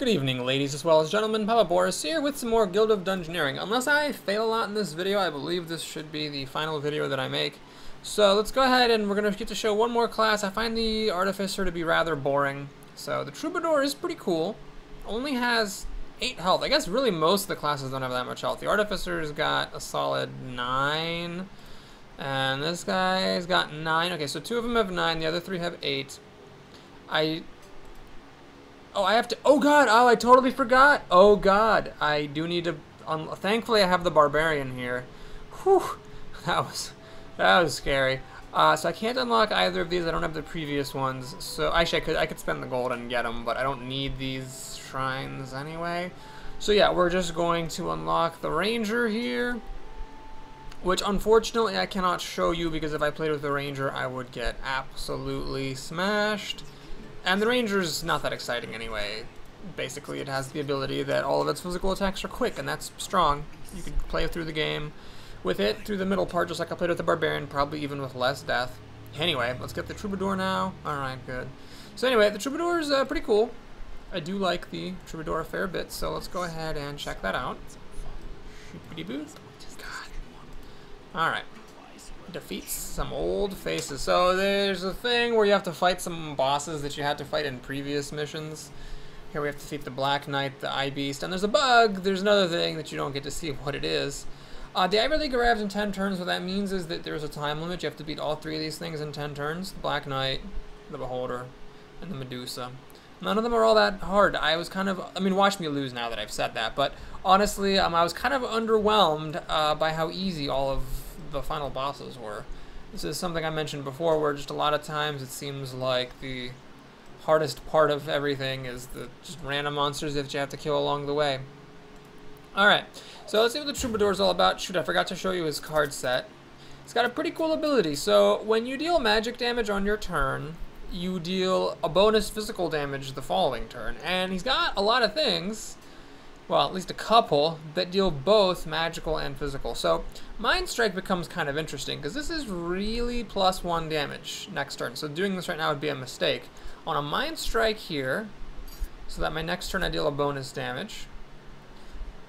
Good evening, ladies as well as gentlemen. Papa Boris here with some more Guild of Dungeoneering. Unless I fail a lot in this video, I believe this should be the final video that I make. So let's go ahead and we're going to get to show one more class. I find the Artificer to be rather boring. So the Troubadour is pretty cool. Only has 8 health. I guess really most of the classes don't have that much health. The Artificer's got a solid 9. And this guy's got 9. Okay, so 2 of them have 9, the other 3 have 8. I have to, oh god, oh, I totally forgot. Oh god, I do need to, thankfully I have the Barbarian here. Whew, that was scary. So I can't unlock either of these, I don't have the previous ones. So actually I could spend the gold and get them, but I don't need these shrines anyway. So yeah, we're just going to unlock the Ranger here, which unfortunately I cannot show you because if I played with the Ranger I would get absolutely smashed. And the Ranger's not that exciting anyway. Basically, it has the ability that all of its physical attacks are quick, and that's strong. You can play through the game with it through the middle part, just like I played with the Barbarian, probably even with less death. Anyway, let's get the Troubadour now. Alright, good. So anyway, the Troubadour is pretty cool. I do like the Troubadour a fair bit, so let's go ahead and check that out. God. Alright. Defeats some old faces. So there's a thing where you have to fight some bosses that you had to fight in previous missions. Here we have to defeat the Black Knight, the Eye Beast, and there's a bug. There's another thing that you don't get to see what it is. The Ivy League arrives in 10 turns. What that means is that there's a time limit. You have to beat all 3 of these things in 10 turns. The Black Knight, the Beholder, and the Medusa. None of them are all that hard. I was kind of, I mean, watch me lose now that I've said that, but honestly, I was kind of underwhelmed by how easy all of the final bosses were. This is something I mentioned before where just a lot of times it seems like the hardest part of everything is the just random monsters that you have to kill along the way. Alright, so let's see what the Troubadour is all about. Shoot, I forgot to show you his card set. It's got a pretty cool ability. So when you deal magic damage on your turn, you deal a bonus physical damage the following turn. And he's got a lot of things, well, at least a couple, that deal both magical and physical. So Mind Strike becomes kind of interesting because this is really +1 damage next turn. So doing this right now would be a mistake. On a Mind Strike here, so that my next turn I deal a bonus damage.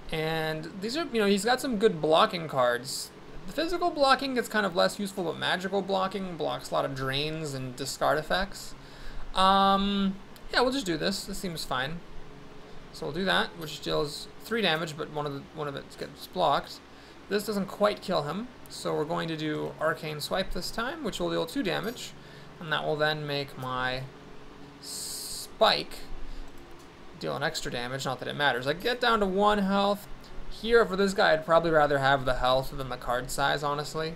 And these are, he's got some good blocking cards. The physical blocking gets kind of less useful, but magical blocking blocks a lot of drains and discard effects. Yeah, we'll just do this. This seems fine. So we'll do that, which deals 3 damage, but one of it gets blocked. This doesn't quite kill him, so we're going to do Arcane Swipe this time, which will deal 2 damage, and that will then make my Spike deal an extra damage, not that it matters. I get down to 1 health. Here, for this guy, I'd probably rather have the health than the card size, honestly.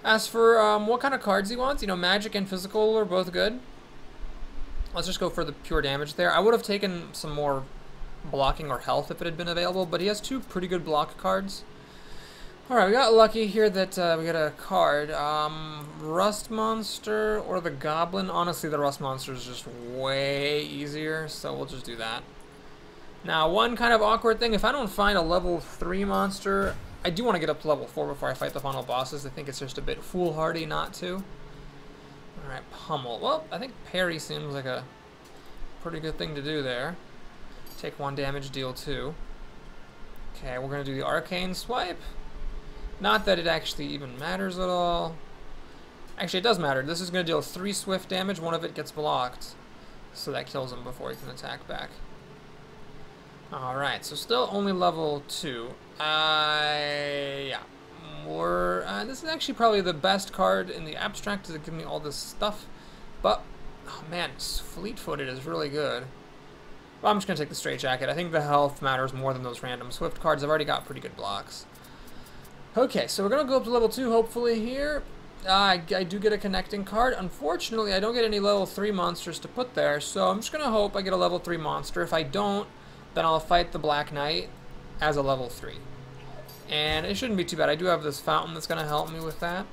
As for what kind of cards he wants, magic and physical are both good. Let's just go for the pure damage there. I would have taken some more blocking or health if it had been available, but he has 2 pretty good block cards. Alright, we got lucky here that we got a card. Rust Monster or the Goblin. Honestly, the Rust Monster is just way easier, so we'll just do that. Now, one kind of awkward thing, if I don't find a level 3 monster, I do want to get up to level 4 before I fight the final bosses. I think it's just a bit foolhardy not to. Alright, Pummel. Well, I think Parry seems like a pretty good thing to do there. Take 1 damage, deal 2. Okay, we're going to do the Arcane Swipe. Not that it actually even matters at all. Actually, it does matter. This is going to deal 3 swift damage. 1 of it gets blocked. So that kills him before he can attack back. Alright, so still only level 2. Yeah. This is actually probably the best card in the abstract to give me all this stuff. But, oh man, Fleet-Footed is really good. Well, I'm just going to take the Straight Jacket. I think the health matters more than those random Swift cards. I've already got pretty good blocks. Okay, so we're going to go up to level 2, hopefully, here. I do get a connecting card. Unfortunately, I don't get any level 3 monsters to put there, so I'm just going to hope I get a level 3 monster. If I don't, then I'll fight the Black Knight as a level 3. And it shouldn't be too bad. I do have this fountain that's going to help me with that.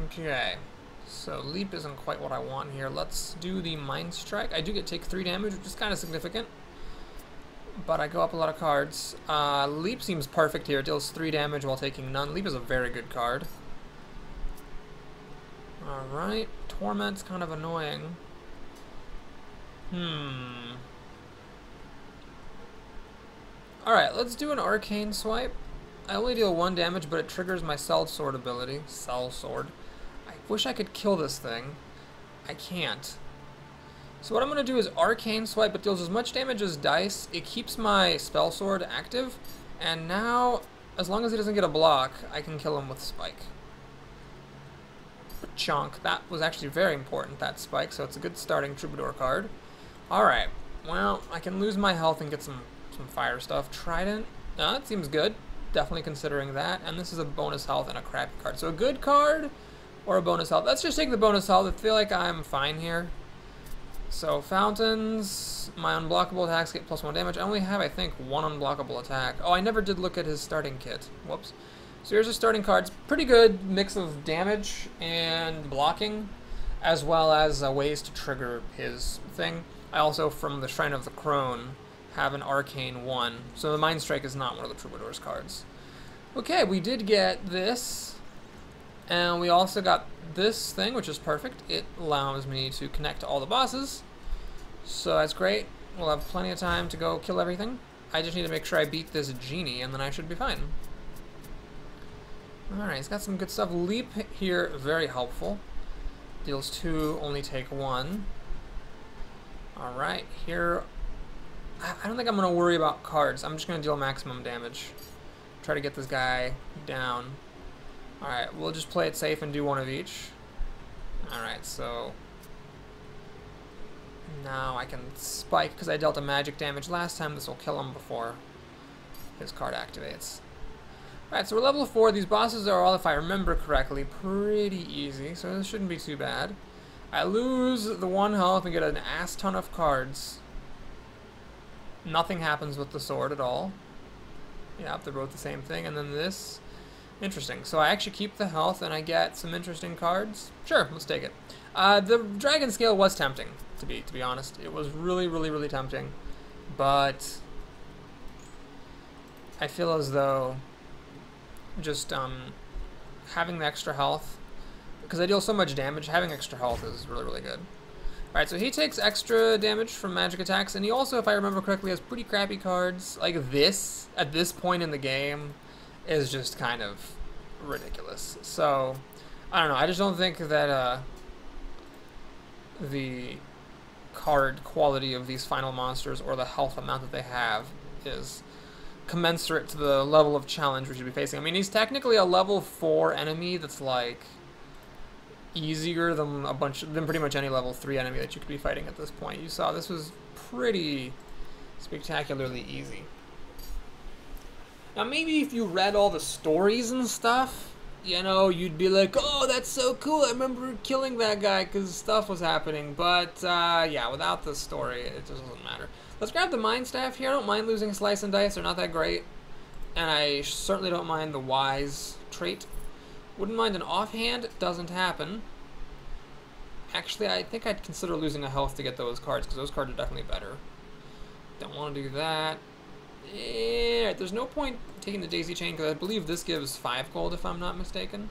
Okay. So Leap isn't quite what I want here. Let's do the Mind Strike. I do take 3 damage, which is kind of significant. But I go up a lot of cards. Leap seems perfect here. It deals 3 damage while taking none. Leap is a very good card. Alright. Torment's kind of annoying. Alright, let's do an arcane swipe. I only deal 1 damage, but it triggers my Cell Sword ability. Cell Sword. I wish I could kill this thing. I can't. So what I'm going to do is arcane swipe. It deals as much damage as dice. It keeps my Spell Sword active. And now, as long as he doesn't get a block, I can kill him with Spike. Chunk. That was actually very important, that Spike, so it's a good starting Troubadour card. Alright, well, I can lose my health and get some fire stuff. Trident, that seems good. Definitely considering that. And this is a bonus health and a crappy card. So a good card or a bonus health. Let's just take the bonus health. I feel like I'm fine here. So fountains, my unblockable attacks get +1 damage. I only have, I think, 1 unblockable attack. Oh, I never did look at his starting kit. Whoops. So here's a starting card. It's pretty good mix of damage and blocking, as well as ways to trigger his thing. I also, from the Shrine of the Crone, have an Arcane 1. So the Mind Strike is not one of the Troubadour's cards. Okay, we did get this. And we also got this thing, which is perfect. It allows me to connect to all the bosses. So that's great. We'll have plenty of time to go kill everything. I just need to make sure I beat this genie, and then I should be fine. Alright, it's got some good stuff. Leap here, very helpful. Deals 2, only take 1. Alright, here... I don't think I'm going to worry about cards. I'm just going to deal maximum damage. Try to get this guy down. Alright, we'll just play it safe and do 1 of each. Alright, so... now I can spike because I dealt a magic damage last time. This will kill him before his card activates. Alright, so we're level 4. These bosses are all, if I remember correctly, pretty easy, so this shouldn't be too bad. I lose the 1 health and get an ass ton of cards. Nothing happens with the sword at all. Yep, they're both the same thing. And then this. Interesting. So I actually keep the health and I get some interesting cards. Sure, let's take it. The Dragon Scale was tempting, to be honest. It was really, really, really tempting. But I feel as though just having the extra health, because I deal so much damage, having extra health is really, really good. Alright, so he takes extra damage from magic attacks, and he also, if I remember correctly, has pretty crappy cards. Like this, at this point in the game, is just kind of ridiculous. So, I don't know, I just don't think that the card quality of these final monsters or the health amount that they have is commensurate to the level of challenge we should be facing. I mean, he's technically a level 4 enemy that's like easier than pretty much any level 3 enemy that you could be fighting at this point. You saw this was pretty spectacularly easy. Now maybe if you read all the stories and stuff, you know, you'd be like, oh, that's so cool, I remember killing that guy because stuff was happening. But yeah, without the story, it just doesn't matter. Let's grab the Mind Staff here. I don't mind losing Slice and Dice, they're not that great. And I certainly don't mind the Wise trait. Wouldn't mind an Offhand, it doesn't happen. Actually, I think I'd consider losing a health to get those cards, because those cards are definitely better. Don't want to do that. Yeah, there's no point taking the Daisy Chain, because I believe this gives 5 gold, if I'm not mistaken.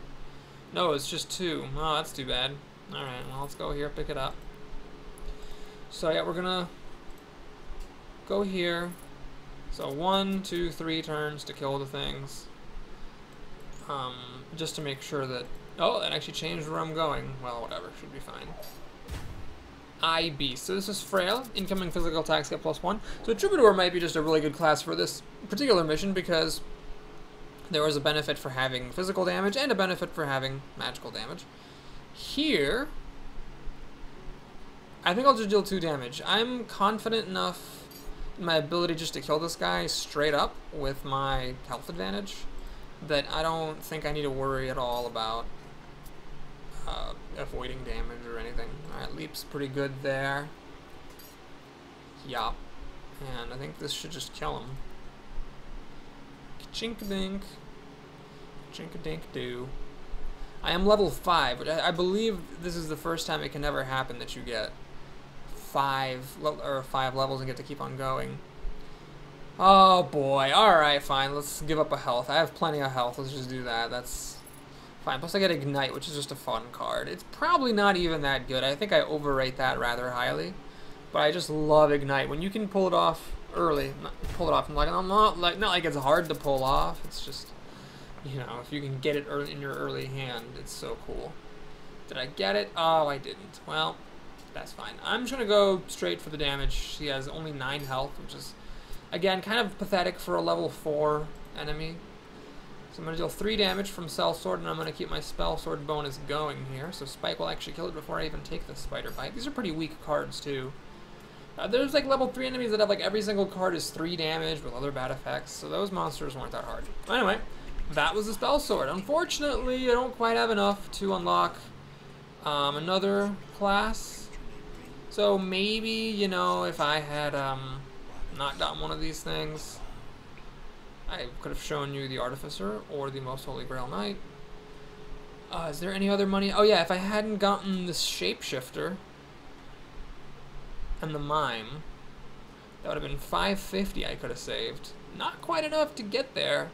No, it's just 2. Oh, that's too bad. Alright, well, let's go here, pick it up. So, yeah, we're gonna go here. So, 1, 2, 3 turns to kill the things. Just to make sure that... oh, that actually changed where I'm going. Well, whatever, should be fine. IB. So this is Frail. Incoming physical attacks get +1. So Troubadour might be just a really good class for this particular mission because there was a benefit for having physical damage and a benefit for having magical damage. Here, I think I'll just deal 2 damage. I'm confident enough in my ability just to kill this guy straight up with my health advantage that I don't think I need to worry at all about avoiding damage or anything. Alright, Leap's pretty good there. Yup. And I think this should just kill him. Chink-a-dink. Chink-a-dink-doo. I am level 5, which I believe this is the first time it can ever happen that you get 5 levels and get to keep on going. Oh boy, alright, fine, let's give up a health. I have plenty of health, let's just do that, that's fine. Plus I get Ignite, which is just a fun card. It's probably not even that good. I think I overrate that rather highly. But I just love Ignite. When you can pull it off early, pull it off. Not like it's hard to pull off. It's just, you know, if you can get it early in your early hand, it's so cool. Did I get it? Oh, I didn't. Well, that's fine. I'm just gonna go straight for the damage. She has only 9 health, which is, again, kind of pathetic for a level 4 enemy. So I'm going to deal 3 damage from Cell Sword, and I'm going to keep my Spell Sword bonus going here. So Spike will actually kill it before I even take the Spider Bite. These are pretty weak cards, too. There's like level 3 enemies that have like every single card is 3 damage with other bad effects, so those monsters weren't that hard. Anyway, that was the Spell Sword. Unfortunately, I don't quite have enough to unlock another class. So maybe, you know, if I had not gotten one of these things, I could have shown you the Artificer or the Most Holy Grail Knight. Is there any other money? Oh yeah, if I hadn't gotten this Shapeshifter and the Mime, that would have been 550 I could have saved. Not quite enough to get there.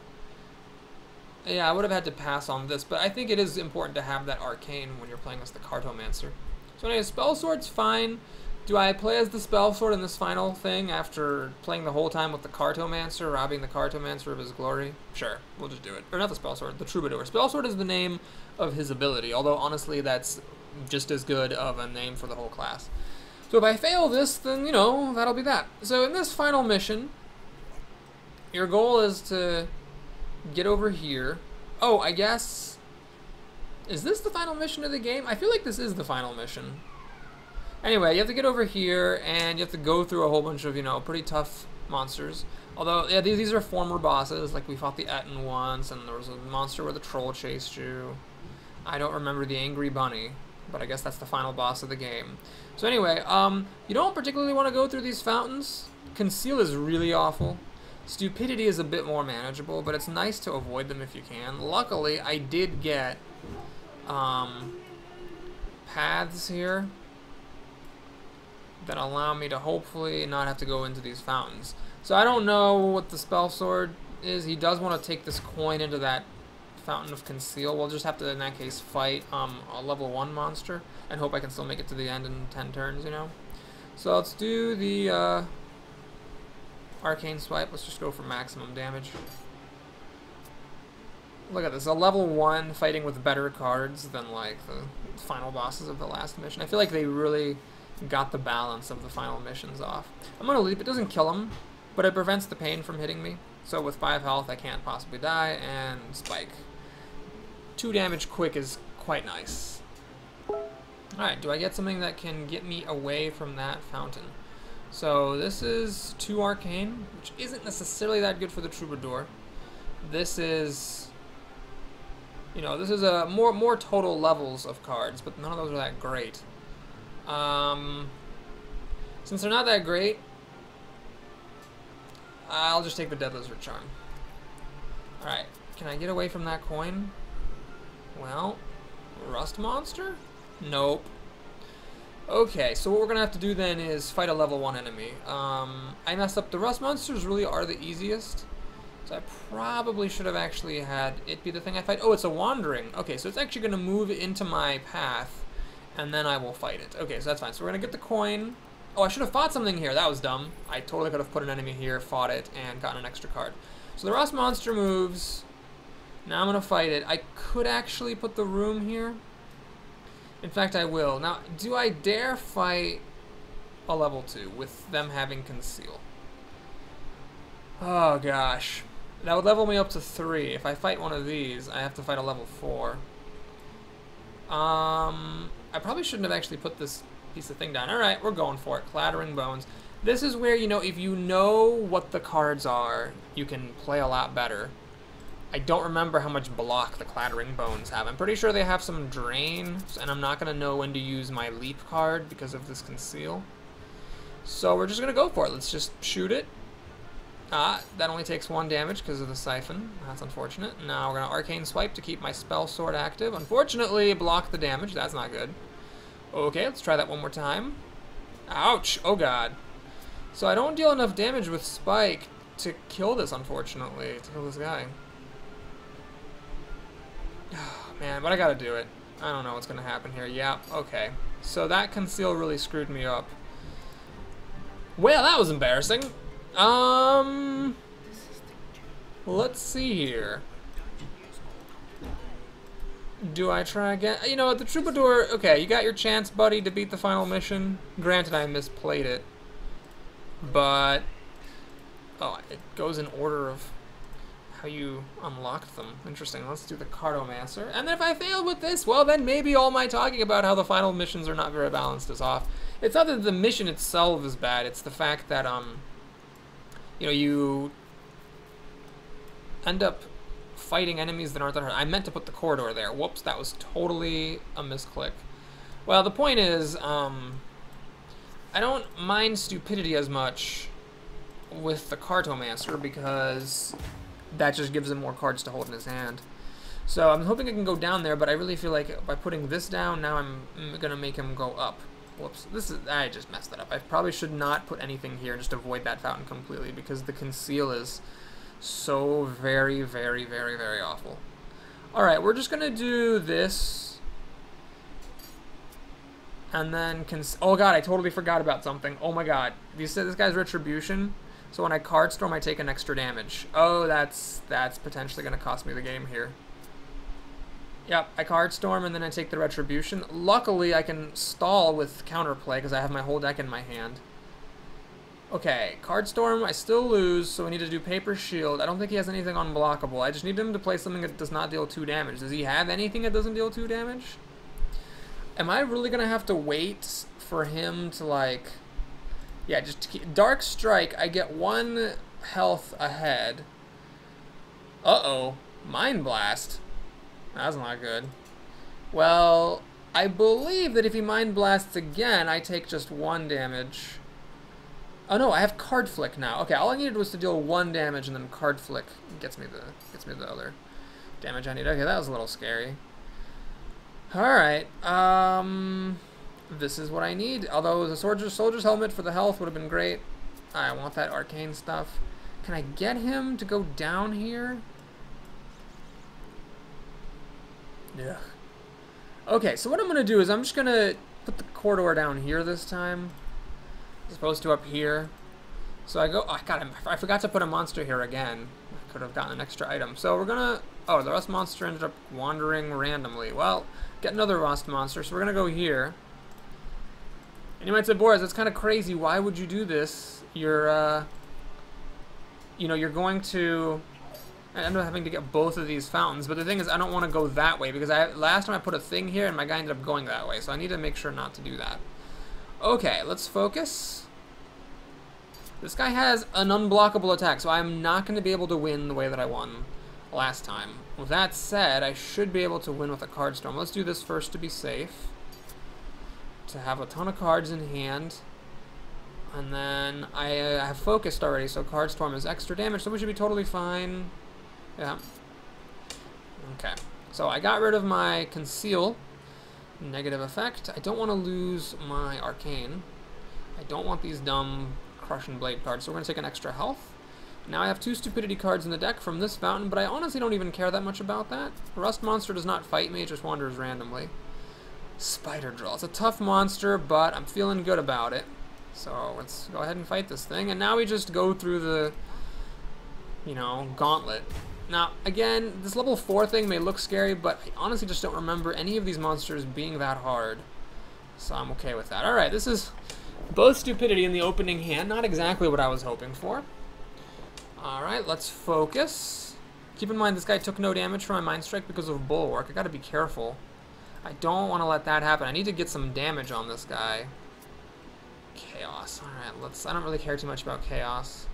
Yeah, I would have had to pass on this, but I think it is important to have that Arcane when you're playing as the Cartomancer. So anyway, Spell Sword's fine. Do I play as the Spell Sword in this final thing after playing the whole time with the Cartomancer, robbing the Cartomancer of his glory? Sure, we'll just do it. Or not the Spell Sword, the Troubadour. Spell Sword is the name of his ability, although honestly that's just as good of a name for the whole class. So if I fail this, then, you know, that'll be that. So in this final mission, your goal is to get over here. Oh, I guess, is this the final mission of the game? I feel like this is the final mission. Anyway, you have to get over here, and you have to go through a whole bunch of, you know, pretty tough monsters. Although, yeah, these are former bosses. Like, we fought the Etten once, and there was a monster where the troll chased you. I don't remember the Angry Bunny, but I guess that's the final boss of the game. So anyway, you don't particularly want to go through these fountains. Conceal is really awful. Stupidity is a bit more manageable, but it's nice to avoid them if you can. Luckily, I did get paths here that allow me to hopefully not have to go into these fountains. So I don't know what the Spell Sword is. He does want to take this coin into that Fountain of Conceal. We'll just have to, in that case, fight a level 1 monster and hope I can still make it to the end in 10 turns, you know? So let's do the Arcane Swipe. Let's just go for maximum damage. Look at this, a level 1 fighting with better cards than like the final bosses of the last mission. I feel like they really got the balance of the final missions off. I'm gonna leap. It doesn't kill him, but it prevents the pain from hitting me. So with 5 health, I can't possibly die, and Spike. 2 damage quick is quite nice. Alright, do I get something that can get me away from that fountain? So this is 2 Arcane, which isn't necessarily that good for the Troubadour. This is, you know, this is a more total levels of cards, but none of those are that great. Since they're not that great, I'll just take the Dead Lizard Charm. Alright, can I get away from that coin? Well, Rust Monster? Nope. Okay, so what we're gonna have to do then is fight a level 1 enemy. I messed up. The Rust Monsters really are the easiest, so I probably should have actually had it be the thing I fight. Oh, it's a Wandering. Okay, so it's actually gonna move into my path, and then I will fight it. Okay, so that's fine. So we're gonna get the coin. Oh, I should have fought something here. That was dumb. I totally could have put an enemy here, fought it, and gotten an extra card. So the Rust Monster moves. Now I'm gonna fight it. I could actually put the room here. In fact, I will. Now, do I dare fight a level 2 with them having Conceal? Oh gosh. That would level me up to 3. If I fight one of these, I have to fight a level 4. I probably shouldn't have actually put this piece of thing down. Alright, we're going for it. Clattering Bones. This is where, you know, if you know what the cards are, you can play a lot better. I don't remember how much block the Clattering Bones have. I'm pretty sure they have some drain, and I'm not going to know when to use my leap card because of this Conceal. So we're just going to go for it. Let's just shoot it. That only takes 1 damage because of the Siphon. That's unfortunate. Now we're going to Arcane Swipe to keep my Spell Sword active. Unfortunately, block the damage. That's not good. Okay, let's try that one more time. Ouch! Oh god. So I don't deal enough damage with Spike to kill this, unfortunately. To kill this guy. Man, but I gotta do it. I don't know what's gonna happen here. Yeah, okay. So that Conceal really screwed me up. Well, that was embarrassing. Let's see here. Do I try again? You know what, the Troubadour, okay, you got your chance, buddy, to beat the final mission. Granted, I misplayed it. But, oh, it goes in order of how you unlocked them. Interesting, let's do the Cartomancer. And then if I fail with this, well, then maybe all my talking about how the final missions are not very balanced is off. It's not that the mission itself is bad, it's the fact that, you know, you end up fighting enemies that aren't that hard. I meant to put the corridor there. Whoops, that was totally a misclick. Well, the point is, I don't mind stupidity as much with the Cartomancer because that just gives him more cards to hold in his hand. So I'm hoping I can go down there, but I really feel like by putting this down, now I'm gonna make him go up. Whoops, I just messed that up. I probably should not put anything here and just avoid that fountain completely because the conceal is so very, very, very, very awful. Alright, we're just gonna do this. And then, oh god, I totally forgot about something. Oh my god. You said this guy's Retribution? So when I card storm, I take an extra damage. Oh, that's potentially gonna cost me the game here. Yep, I card storm and then I take the Retribution. Luckily, I can stall with counterplay because I have my whole deck in my hand. Okay, card storm, I still lose, so we need to do paper shield. I don't think he has anything unblockable. I just need him to play something that does not deal 2 damage. Does he have anything that doesn't deal 2 damage? Am I really gonna have to wait for him to, like... Yeah, just Dark Strike, I get 1 health ahead. Uh-oh, Mind Blast. That's not good. Well, I believe that if he Mind Blasts again, I take just 1 damage. Oh no, I have Card Flick now. Okay, all I needed was to deal 1 damage, and then Card Flick gets me the other damage I need. Okay, that was a little scary. Alright, this is what I need. Although the soldier's helmet for the health would have been great. I want that arcane stuff. Can I get him to go down here? Yeah. Okay, so what I'm gonna do is I'm just gonna put the corridor down here this time, as opposed to up here. So I go, oh god, I forgot to put a monster here again. I could have gotten an extra item. So we're gonna, oh, the rust monster ended up wandering randomly. Well, get another rust monster, so we're gonna go here. And you might say, Boris, that's kind of crazy. Why would you do this? You're, you know, you're going to end up having to get both of these fountains. But the thing is, I don't want to go that way because last time I put a thing here and my guy ended up going that way. So I need to make sure not to do that. Okay, let's focus. This guy has an unblockable attack, so I'm not going to be able to win the way that I won last time. With that said, I should be able to win with a card storm. Let's do this first to be safe. To have a ton of cards in hand. And then I have focused already, so card storm is extra damage, so we should be totally fine. Yeah. Okay. So I got rid of my conceal. Negative effect. I don't want to lose my arcane. I don't want these dumb crush and blade cards, so we're going to take an extra health. Now I have 2 stupidity cards in the deck from this fountain, but I honestly don't even care that much about that. Rust monster does not fight me, it just wanders randomly. Spider Drill. It's a tough monster, but I'm feeling good about it. So let's go ahead and fight this thing, and now we just go through the, you know, gauntlet. Now, again, this level 4 thing may look scary, but I honestly just don't remember any of these monsters being that hard. So I'm okay with that. Alright, this is both stupidity in the opening hand. Not exactly what I was hoping for. Alright, let's focus. Keep in mind, this guy took no damage from my Mind Strike because of Bulwark. I gotta be careful. I don't want to let that happen. I need to get some damage on this guy. Chaos. Alright, I don't really care too much about Chaos.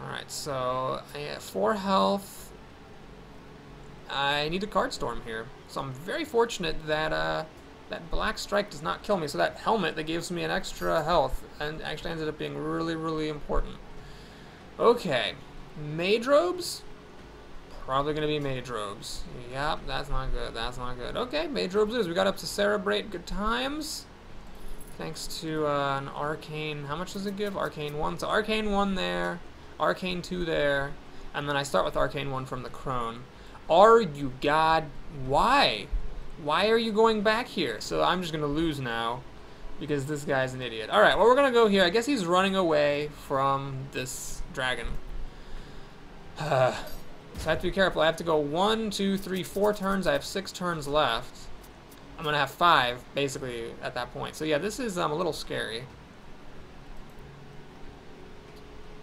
Alright, so I have 4 health. I need a card storm here. So I'm very fortunate that that Black Strike does not kill me. So that helmet that gives me an extra health and actually ended up being really, really important. Okay. Mage Robes? Probably going to be Mage Robes. Yep, that's not good. That's not good. Okay, Mage Robes is. We got up to Cerebrate good times. Thanks to an Arcane. How much does it give? Arcane 1. So Arcane 1 there. Arcane 2 there. And then I start with Arcane 1 from the Crone. Are you god? Why? Why are you going back here? So I'm just going to lose now. because this guy's an idiot. Alright, well, we're gonna go here. I guess he's running away from this dragon. So I have to be careful. I have to go 1, 2, 3, 4 turns. I have 6 turns left. I'm gonna have 5, basically, at that point. So yeah, this is a little scary.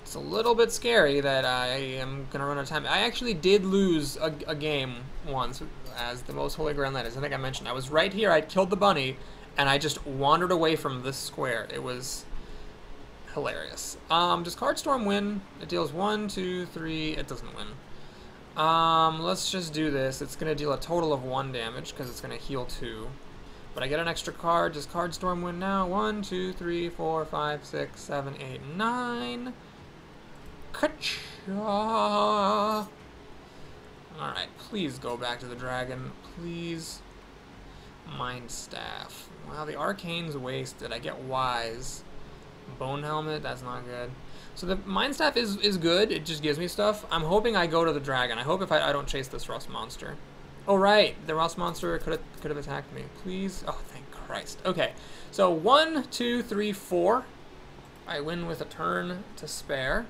It's a little bit scary that I am gonna run out of time. I actually did lose a game once as the most holy grail knight, as I think I mentioned. I was right here, I'd killed the bunny, and I just wandered away from this square. It was hilarious. Does Card Storm win? It deals 1, 2, 3, it doesn't win. Let's just do this. It's gonna deal a total of 1 damage, because it's gonna heal 2. But I get an extra card. Does Card Storm win now? 1, 2, 3, 4, 5, 6, 7, 8, 9. Ka-cha! Alright, please go back to the dragon. Please. Mind Staff. Wow, the Arcane's wasted. I get Wise. Bone Helmet, that's not good. So the Mind Staff is good. It just gives me stuff. I'm hoping I go to the dragon. I hope if I don't chase this Rust Monster. Oh, right. The Rust Monster could have attacked me. Please. Oh, thank Christ. Okay. So 1, 2, 3, 4. I win with a turn to spare.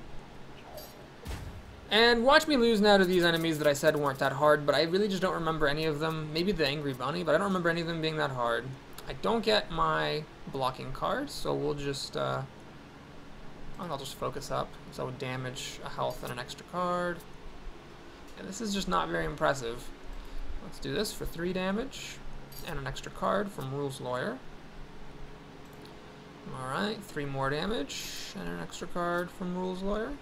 And watch me lose now to these enemies that I said weren't that hard, but I really just don't remember any of them. Maybe the Angry Bunny, but I don't remember any of them being that hard. I don't get my blocking cards, so we'll just, I'll just focus up. So damage, a health, and an extra card. Yeah, this is just not very impressive. Let's do this for 3 damage, and an extra card from Rules Lawyer. Alright, 3 more damage, and an extra card from Rules Lawyer.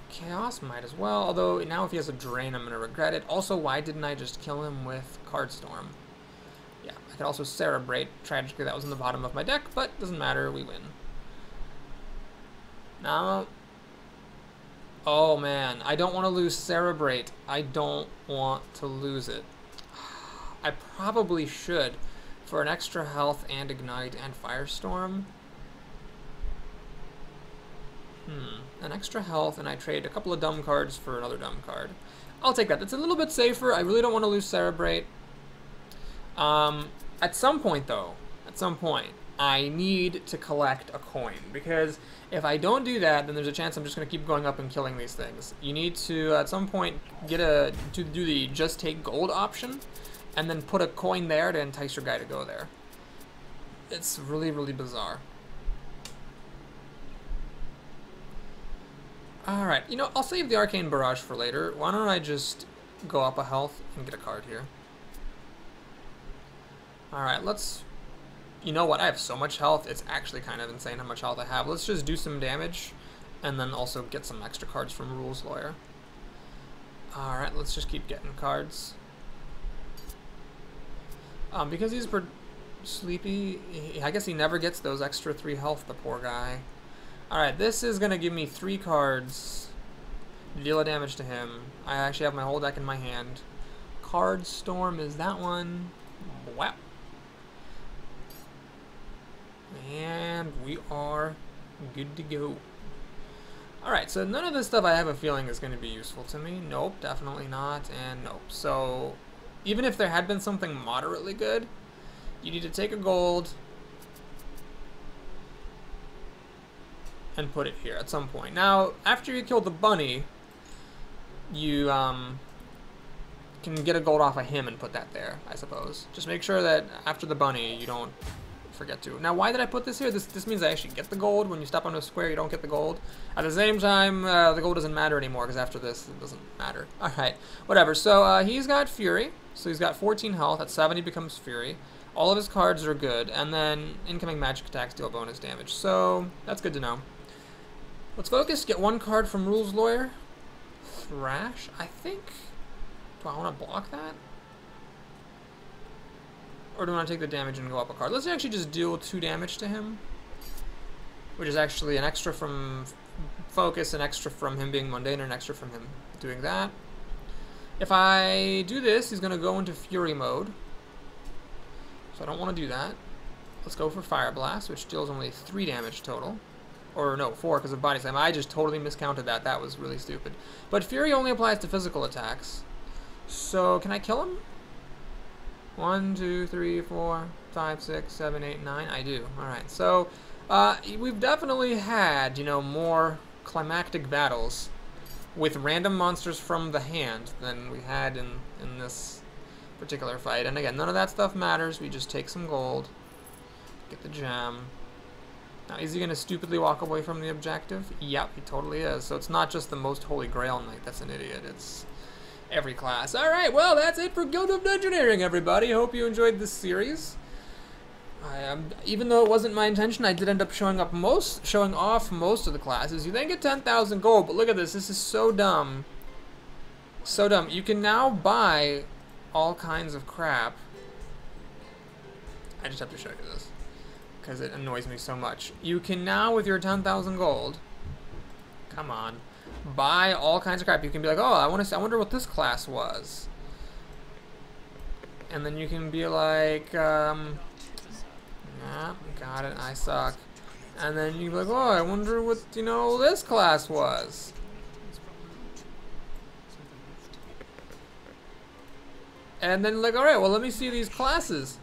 Chaos might as well, although now if he has a drain, I'm going to regret it. Also, why didn't I just kill him with Card Storm? Yeah, I could also Cerebrate. Tragically, that was in the bottom of my deck, but doesn't matter, we win. Now, oh man, I don't want to lose Cerebrate. I don't want to lose it. I probably should, for an extra health and Ignite and Firestorm. An extra health, and I trade a couple of dumb cards for another dumb card. I'll take that. It's a little bit safer. I really don't want to lose Cerebrate. At some point, though, I need to collect a coin, because if I don't do that, then there's a chance I'm just going to keep going up and killing these things. You need to, at some point, do the just take gold option, and then put a coin there to entice your guy to go there. It's really, really bizarre. Alright, you know, I'll save the Arcane Barrage for later. Why don't I just go up a health and get a card here? Alright, let's... You know what, I have so much health, it's actually kind of insane how much health I have. Let's just do some damage, and then also get some extra cards from Rules Lawyer. Alright, let's just keep getting cards. Because he's sleepy, I guess he never gets those extra 3 health, the poor guy. Alright, this is going to give me 3 cards to deal a damage to him. I actually have my whole deck in my hand. Card Storm is that one. Wow. And we are good to go. Alright, so none of this stuff I have a feeling is going to be useful to me. Nope, definitely not, and nope. So, even if there had been something moderately good, you need to take a gold and put it here at some point. Now, after you kill the bunny, you can get a gold off of him and put that there, I suppose. Just make sure that after the bunny, you don't forget to. Now, why did I put this here? This means I actually get the gold. When you step on a square, you don't get the gold. At the same time, the gold doesn't matter anymore, because after this, it doesn't matter. Alright, whatever. So, he's got Fury. So he's got 14 health. At 7, he becomes Fury. All of his cards are good. And then, incoming magic attacks deal bonus damage. So, that's good to know. Let's focus, get 1 card from Rules Lawyer. Thrash, I think. Do I want to block that? Or do I want to take the damage and go up a card? Let's actually just deal 2 damage to him. Which is actually an extra from focus, an extra from him being mundane, and an extra from him doing that. If I do this, he's going to go into Fury mode. So I don't want to do that. Let's go for Fire Blast, which deals only 3 damage total. Or no, 4 because of body slam. I just totally miscounted that. That was really stupid. But Fury only applies to physical attacks. So, can I kill him? 1, 2, 3, 4, 5, 6, 7, 8, 9. I do. Alright, so we've definitely had, you know, more climactic battles with random monsters from the hand than we had in this particular fight. And again, none of that stuff matters. We just take some gold, get the gem. Now, is he going to stupidly walk away from the objective? Yep, he totally is. So it's not just the most holy grail knight that's an idiot. It's every class. Alright, well, that's it for Guild of Dungeoneering, everybody. Hope you enjoyed this series. Even though it wasn't my intention, I did end up showing off most of the classes. You then get 10,000 gold, but look at this. This is so dumb. So dumb. You can now buy all kinds of crap. I just have to show you this because it annoys me so much. You can now, with your 10,000 gold, come on, buy all kinds of crap. You can be like, oh, I wonder what this class was. And then you can be like, yeah, got it, I suck. And then you can be like, oh, I wonder what, you know, this class was. And then like, alright, well, let me see these classes.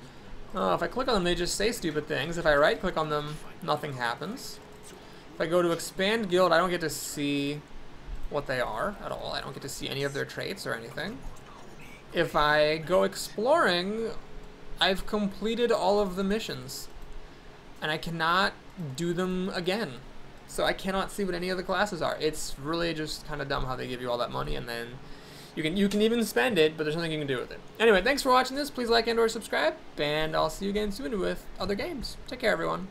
If I click on them, they just say stupid things. If I right-click on them, nothing happens. If I go to expand guild, I don't get to see what they are at all. I don't get to see any of their traits or anything. If I go exploring, I've completed all of the missions. And I cannot do them again. So I cannot see what any of the classes are. It's really just kind of dumb how they give you all that money and then you can even spend it, but there's nothing you can do with it. Anyway, thanks for watching this. Please like and or subscribe, and I'll see you again soon with other games. Take care, everyone.